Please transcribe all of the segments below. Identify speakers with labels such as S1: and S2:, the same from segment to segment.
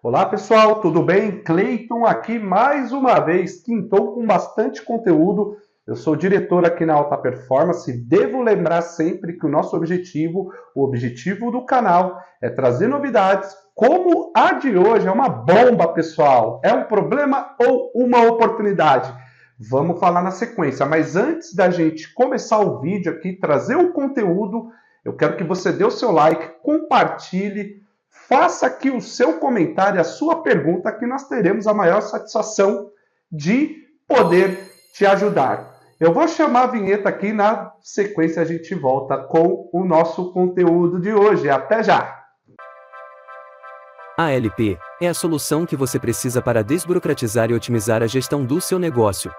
S1: Olá pessoal, tudo bem? Cleiton aqui mais uma vez, quintou com bastante conteúdo. Eu sou diretor aqui na Alta Performance e devo lembrar sempre que o nosso objetivo, o objetivo do canal, é trazer novidades como a de hoje. É uma bomba, pessoal. É um problema ou uma oportunidade? Vamos falar na sequência, mas antes da gente começar o vídeo aqui, trazer o conteúdo, eu quero que você dê o seu like, compartilhe, faça aqui o seu comentário, a sua pergunta, que nós teremos a maior satisfação de poder te ajudar. Eu vou chamar a vinheta aqui, na sequência a gente volta com o nosso conteúdo de hoje. Até já!
S2: A ALP é a solução que você precisa para desburocratizar e otimizar a gestão do seu negócio.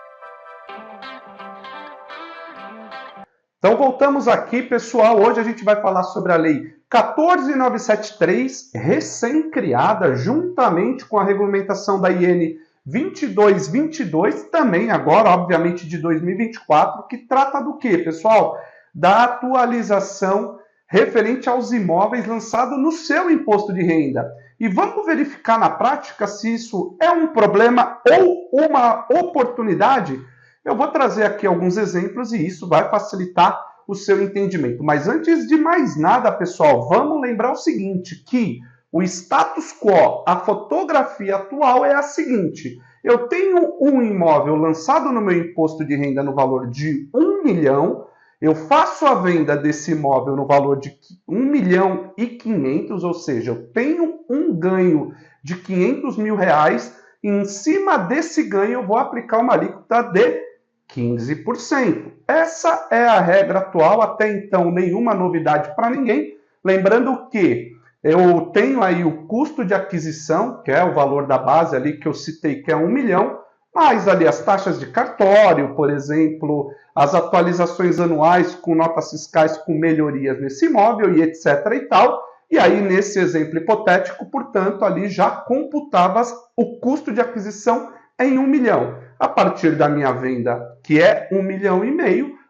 S1: Então voltamos aqui, pessoal. Hoje a gente vai falar sobre a Lei 14.973, recém-criada, juntamente com a regulamentação da IN 2222, também agora, obviamente, de 2024, que trata do quê, pessoal? Da atualização referente aos imóveis lançados no seu imposto de renda. E vamos verificar na prática se isso é um problema ou uma oportunidade. Eu vou trazer aqui alguns exemplos e isso vai facilitar o seu entendimento. Mas antes de mais nada, pessoal, vamos lembrar o seguinte, que o status quo, a fotografia atual é a seguinte: eu tenho um imóvel lançado no meu imposto de renda no valor de 1 milhão, eu faço a venda desse imóvel no valor de 1 milhão e 500, ou seja, eu tenho um ganho de 500 mil reais, e em cima desse ganho eu vou aplicar uma alíquota de 15%. Essa é a regra atual, até então nenhuma novidade para ninguém. Lembrando que eu tenho aí o custo de aquisição, que é o valor da base ali que eu citei, que é 1 milhão, mais ali as taxas de cartório, por exemplo, as atualizações anuais com notas fiscais com melhorias nesse imóvel e etc e tal. E aí, nesse exemplo hipotético, portanto, ali já computava o custo de aquisição em 1 milhão. A partir da minha venda, que é 1,5 milhão,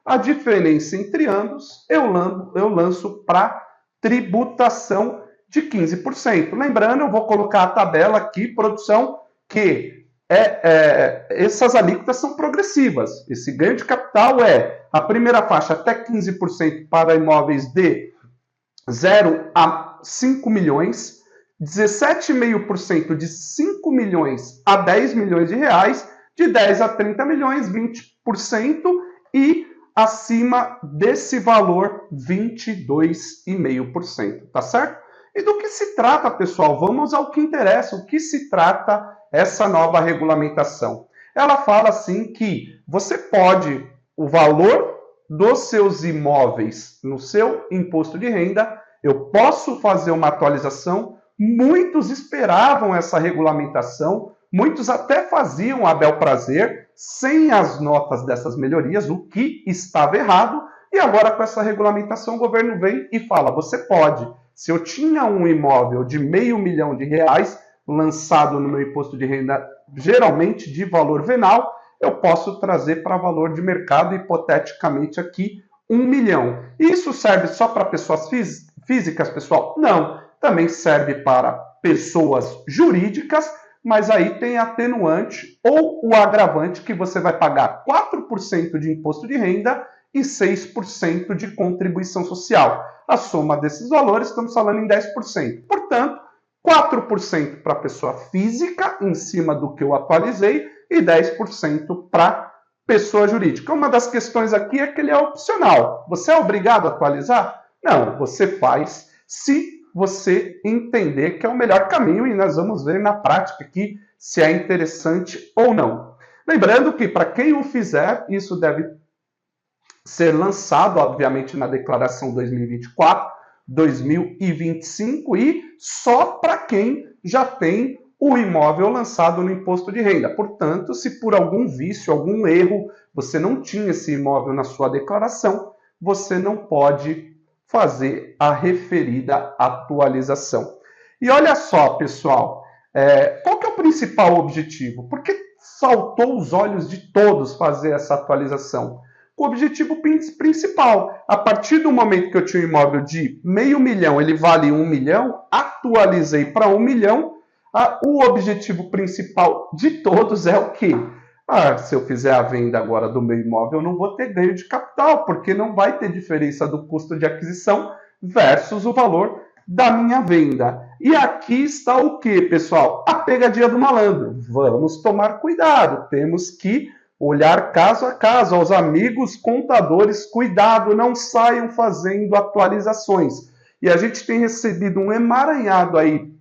S1: a diferença entre ambos eu lanço para tributação de 15%. Lembrando, eu vou colocar a tabela aqui, produção, que essas alíquotas são progressivas. Esse ganho de capital a primeira faixa até 15% para imóveis de 0 a 5 milhões, 17,5% de 5 milhões a 10 milhões de reais, de 10 a 30 milhões, 20%, e acima desse valor, 22,5%, tá certo? E do que se trata, pessoal? Vamos ao que interessa. O que se trata essa nova regulamentação? Ela fala assim que você pode, o valor dos seus imóveis no seu imposto de renda, eu posso fazer uma atualização. Muitos esperavam essa regulamentação, muitos até faziam a bel prazer, sem as notas dessas melhorias, o que estava errado, e agora com essa regulamentação o governo vem e fala, você pode, se eu tinha um imóvel de R$500 mil lançado no meu imposto de renda, geralmente de valor venal, eu posso trazer para valor de mercado, hipoteticamente aqui, 1 milhão. Isso serve só para pessoas físicas, pessoal? Não. Também serve para pessoas jurídicas, mas aí tem atenuante ou o agravante que você vai pagar 4% de imposto de renda e 6% de contribuição social. A soma desses valores, estamos falando em 10%. Portanto, 4% para pessoa física, em cima do que eu atualizei, e 10% para pessoa jurídica. Uma das questões aqui é que ele é opcional. Você é obrigado a atualizar? Não, você faz se você entender que é o melhor caminho, e nós vamos ver na prática aqui se é interessante ou não. Lembrando que para quem o fizer, isso deve ser lançado, obviamente, na declaração 2024, 2025 e só para quem já tem o imóvel lançado no imposto de renda. Portanto, se por algum vício, algum erro, você não tinha esse imóvel na sua declaração, você não pode fazer a referida atualização. E olha só, pessoal, qual que é o principal objetivo? Por que saltou os olhos de todos fazer essa atualização? O objetivo principal, a partir do momento que eu tinha um imóvel de R$500 mil, ele vale 1 milhão, atualizei para 1 milhão, O objetivo principal de todos é o quê? Se eu fizer a venda agora do meu imóvel, eu não vou ter ganho de capital, porque não vai ter diferença do custo de aquisição versus o valor da minha venda. E aqui está o que, pessoal? A pegadinha do malandro. Vamos tomar cuidado, temos que olhar caso a caso. Aos amigos contadores, cuidado, não saiam fazendo atualizações. E a gente tem recebido um emaranhado aí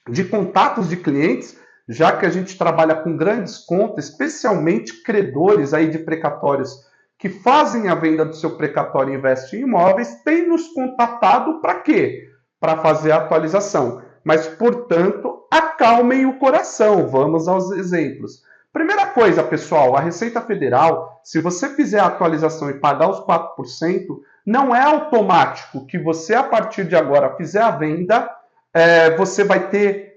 S1: de contatos de clientes, já que a gente trabalha com grandes contas, especialmente credores aí de precatórios que fazem a venda do seu precatório e investem em imóveis, têm nos contatado para quê? Para fazer a atualização. Mas, portanto, acalmem o coração. Vamos aos exemplos. Primeira coisa, pessoal, a Receita Federal, se você fizer a atualização e pagar os 4%, não é automático que você, a partir de agora, fizer a venda, você vai ter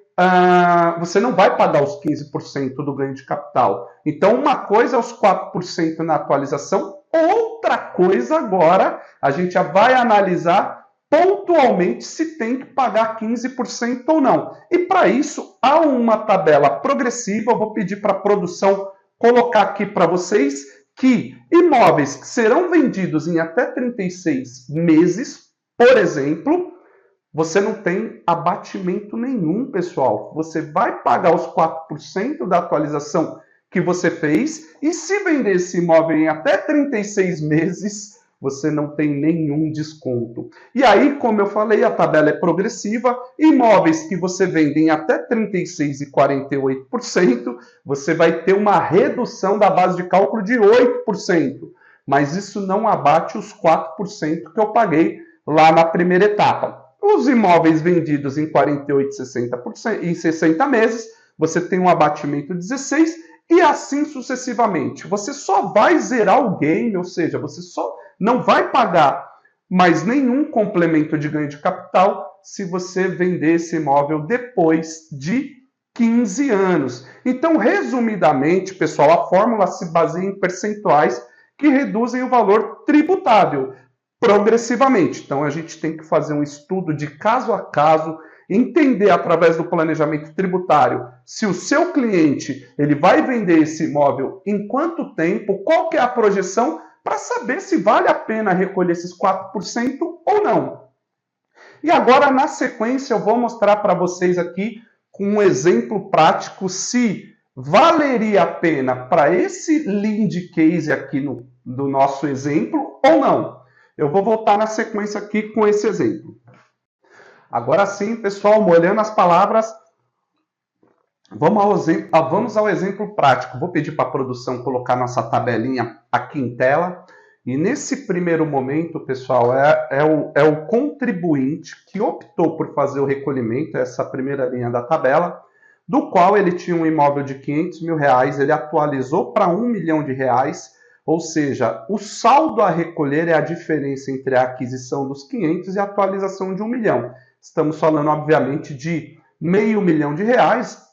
S1: você não vai pagar os 15% do ganho de capital. Então, uma coisa é os 4% na atualização, outra coisa agora, a gente já vai analisar pontualmente se tem que pagar 15% ou não. E para isso, há uma tabela progressiva, eu vou pedir para a produção colocar aqui para vocês, que imóveis que serão vendidos em até 36 meses, por exemplo, você não tem abatimento nenhum, pessoal. Você vai pagar os 4% da atualização que você fez e se vender esse imóvel em até 36 meses, você não tem nenhum desconto. E aí, como eu falei, a tabela é progressiva. Imóveis que você vende em até 36% e 48%, você vai ter uma redução da base de cálculo de 8%. Mas isso não abate os 4% que eu paguei lá na primeira etapa. Os imóveis vendidos em 48% e 60 meses, você tem um abatimento de 16% e assim sucessivamente. Você só vai zerar o game, ou seja, você só não vai pagar mais nenhum complemento de ganho de capital se você vender esse imóvel depois de 15 anos. Então, resumidamente, pessoal, a fórmula se baseia em percentuais que reduzem o valor tributável progressivamente. Então, a gente tem que fazer um estudo de caso a caso, entender através do planejamento tributário se o seu cliente ele vai vender esse imóvel em quanto tempo, qual que é a projeção, para saber se vale a pena recolher esses 4% ou não. E agora, na sequência, eu vou mostrar para vocês aqui, com um exemplo prático, se valeria a pena para esse lead case aqui do nosso exemplo ou não. Eu vou voltar na sequência aqui com esse exemplo. Agora sim, pessoal, molhando as palavras, vamos ao exemplo prático. Vou pedir para a produção colocar nossa tabelinha aqui em tela. E nesse primeiro momento, pessoal, é o contribuinte que optou por fazer o recolhimento, essa primeira linha da tabela, do qual ele tinha um imóvel de R$500 mil, ele atualizou para R$1 milhão, ou seja, o saldo a recolher é a diferença entre a aquisição dos 500 e a atualização de 1 milhão. Estamos falando, obviamente, de R$500 mil,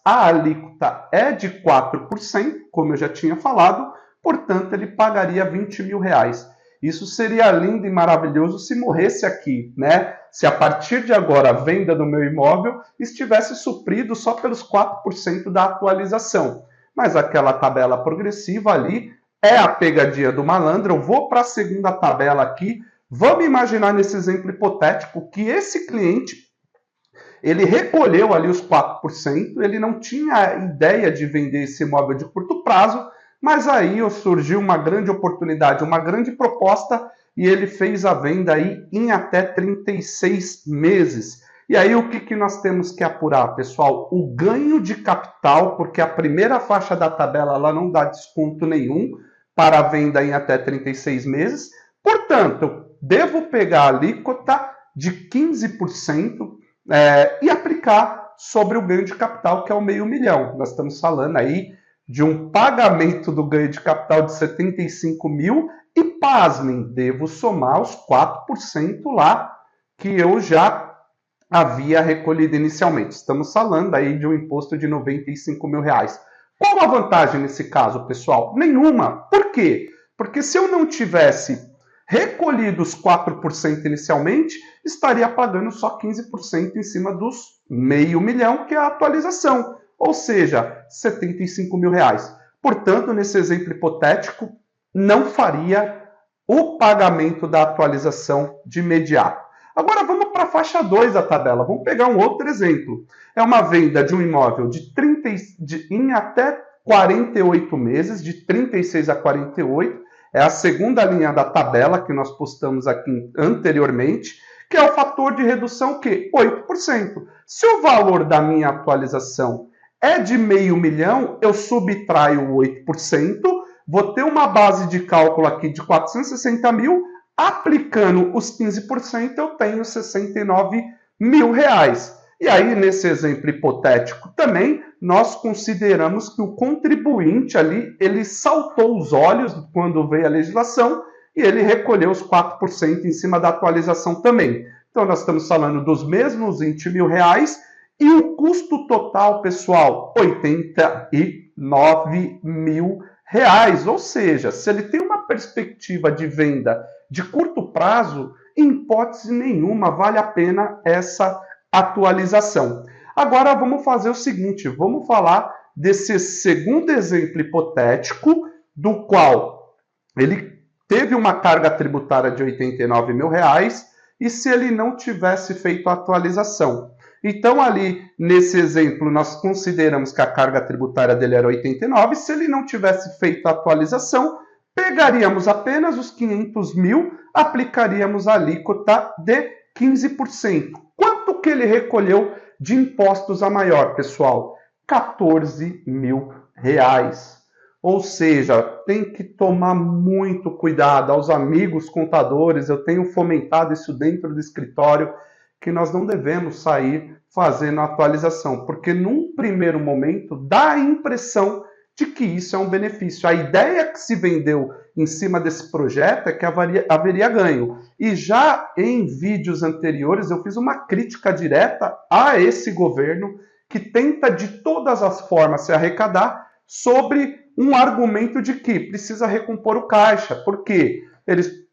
S1: a alíquota é de 4%, como eu já tinha falado, portanto, ele pagaria R$20 mil. Isso seria lindo e maravilhoso se morresse aqui, né? Se a partir de agora a venda do meu imóvel estivesse suprido só pelos 4% da atualização. Mas aquela tabela progressiva ali é a pegadinha do malandro. Eu vou para a segunda tabela aqui. Vamos imaginar nesse exemplo hipotético que esse cliente, ele recolheu ali os 4%, ele não tinha ideia de vender esse imóvel de curto prazo, mas aí surgiu uma grande oportunidade, uma grande proposta, e ele fez a venda aí em até 36 meses. E aí o que nós temos que apurar, pessoal? O ganho de capital, porque a primeira faixa da tabela ela não dá desconto nenhum para a venda em até 36 meses. Portanto, devo pegar a alíquota de 15% e aplicar sobre o ganho de capital, que é o R$500 mil. Nós estamos falando aí de um pagamento do ganho de capital de 75 mil e, pasmem, devo somar os 4% lá que eu já havia recolhido inicialmente. Estamos falando aí de um imposto de R$95 mil. Qual a vantagem nesse caso, pessoal? Nenhuma. Por quê? Porque se eu não tivesse recolhidos 4% inicialmente, estaria pagando só 15% em cima dos R$500 mil, que é a atualização, ou seja, R$75 mil. Portanto, nesse exemplo hipotético, não faria o pagamento da atualização de imediato. Agora vamos para a faixa 2 da tabela. Vamos pegar um outro exemplo. É uma venda de um imóvel em até 48 meses, de 36 a 48. É a segunda linha da tabela que nós postamos aqui anteriormente, que é o fator de redução que 8%. Se o valor da minha atualização é de R$500 mil, eu subtraio 8%, vou ter uma base de cálculo aqui de 460 mil, aplicando os 15%, eu tenho R$69 mil. E aí, nesse exemplo hipotético também, nós consideramos que o contribuinte ali, ele saltou os olhos quando veio a legislação e ele recolheu os 4% em cima da atualização também. Então, nós estamos falando dos mesmos R$20 mil e o custo total, pessoal, R$89 mil. Ou seja, se ele tem uma perspectiva de venda de curto prazo, em hipótese nenhuma vale a pena essa atualização. Agora vamos fazer o seguinte, vamos falar desse segundo exemplo hipotético, do qual ele teve uma carga tributária de R$89 mil e se ele não tivesse feito a atualização. Então, ali, nesse exemplo, nós consideramos que a carga tributária dele era 89. Se ele não tivesse feito a atualização, pegaríamos apenas os 500 mil, aplicaríamos a alíquota de 15%. Quanto que ele recolheu de impostos a maior, pessoal? R$14 mil. Ou seja, tem que tomar muito cuidado. Aos amigos contadores, eu tenho fomentado isso dentro do escritório, que nós não devemos sair fazendo atualização, porque num primeiro momento dá a impressão de que isso é um benefício. A ideia que se vendeu em cima desse projeto é que haveria ganho. E já em vídeos anteriores eu fiz uma crítica direta a esse governo que tenta de todas as formas se arrecadar sobre um argumento de que precisa recompor o caixa, porque eles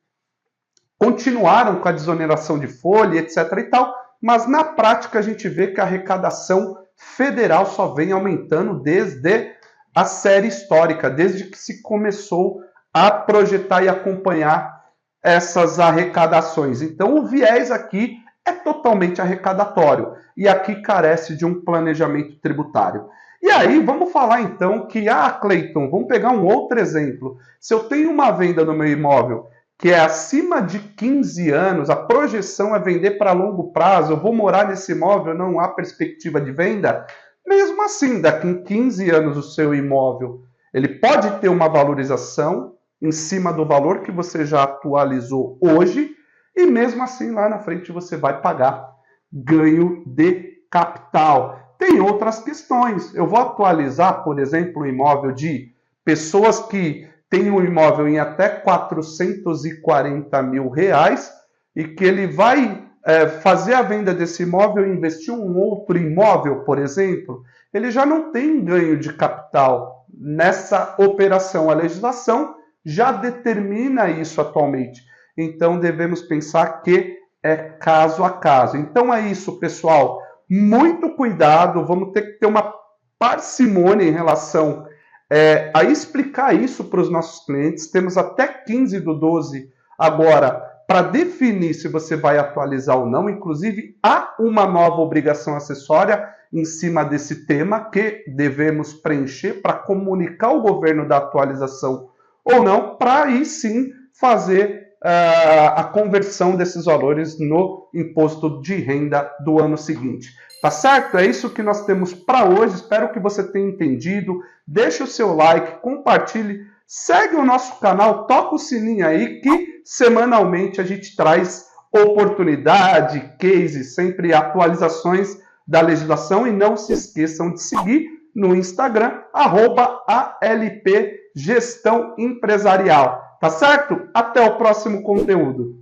S1: continuaram com a desoneração de folha, etc. e tal, mas na prática a gente vê que a arrecadação federal só vem aumentando desde a série histórica, desde que se começou a projetar e acompanhar essas arrecadações. Então o viés aqui é totalmente arrecadatório e aqui carece de um planejamento tributário. E aí vamos falar então que, Cleiton, vamos pegar um outro exemplo. Se eu tenho uma venda no meu imóvel que é acima de 15 anos, a projeção é vender para longo prazo, eu vou morar nesse imóvel, não há perspectiva de venda, mesmo assim, daqui em 15 anos o seu imóvel, ele pode ter uma valorização em cima do valor que você já atualizou hoje, e mesmo assim lá na frente você vai pagar ganho de capital. Tem outras questões, eu vou atualizar, por exemplo, o imóvel de pessoas que tem um imóvel em até 440 mil reais e que ele vai fazer a venda desse imóvel e investir em um outro imóvel, por exemplo, ele já não tem ganho de capital nessa operação. A legislação já determina isso atualmente. Então, devemos pensar que é caso a caso. Então, é isso, pessoal. Muito cuidado, vamos ter que ter uma parcimônia em relação a explicar isso para os nossos clientes. Temos até 15/12 agora para definir se você vai atualizar ou não. Inclusive, há uma nova obrigação acessória em cima desse tema que devemos preencher para comunicar ao governo da atualização ou não, para aí sim fazer a conversão desses valores no imposto de renda do ano seguinte. Tá certo? É isso que nós temos para hoje. Espero que você tenha entendido. Deixe o seu like, compartilhe, segue o nosso canal, toca o sininho aí que semanalmente a gente traz oportunidade, case, sempre atualizações da legislação. E não se esqueçam de seguir no Instagram, @ALP Gestão Empresarial. Tá certo? Até o próximo conteúdo.